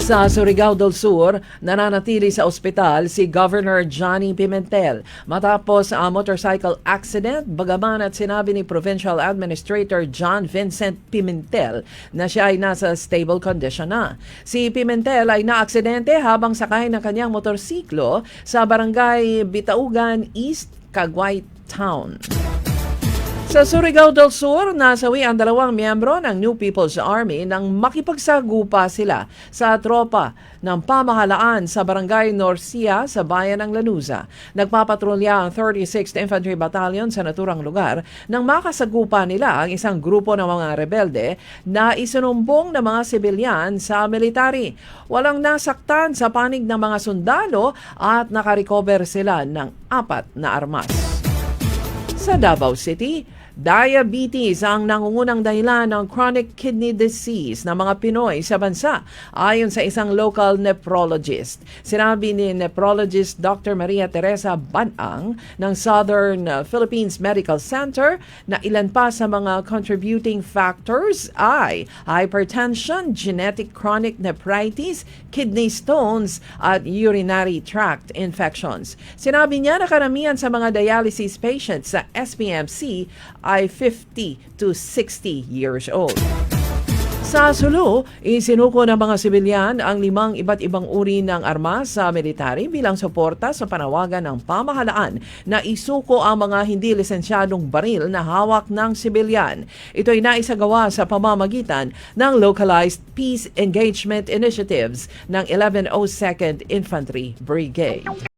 Sa Surigao del Sur, nananatili sa ospital si Governor Johnny Pimentel matapos ang motorcycle accident, bagaman at sinabi ni Provincial Administrator John Vincent Pimentel na siya ay nasa stable condition na. Si Pimentel ay naaksidente habang sakay ng kanyang motorsiklo sa barangay Bitaugan East, Caguay Town. Sa Surigao del Sur, nasawi ang 2 miyembro ng New People's Army nang makipagsagupa sila sa tropa ng pamahalaan sa Barangay Norcia sa bayan ng Lanuza. Nagpapatrolya ang 36th Infantry Battalion sa naturang lugar nang makasagupa nila ang isang grupo ng mga rebelde na isinumbong ng mga sibilyan sa military. Walang nasaktan sa panig ng mga sundalo at nakarecover sila ng 4 na armas. Sa Davao City, diabetes ang nangungunang dahilan ng chronic kidney disease ng mga Pinoy sa bansa ayon sa isang local nephrologist. Sinabi ni nephrologist Dr. Maria Teresa Banang ng Southern Philippines Medical Center na ilan pa sa mga contributing factors ay hypertension, genetic chronic nephritis, kidney stones at urinary tract infections. Sinabi niya na karamihan sa mga dialysis patients sa SPMC ay 50 to 60 years old. Sa Sulu, isinuko ng mga sibilyan ang 5 iba't ibang uri ng armas sa military bilang suporta sa panawagan ng pamahalaan na isuko ang mga hindi lisensyadong baril na hawak ng sibilyan. Ito ay naisagawa sa pamamagitan ng Localized Peace Engagement Initiatives ng 1102nd Infantry Brigade.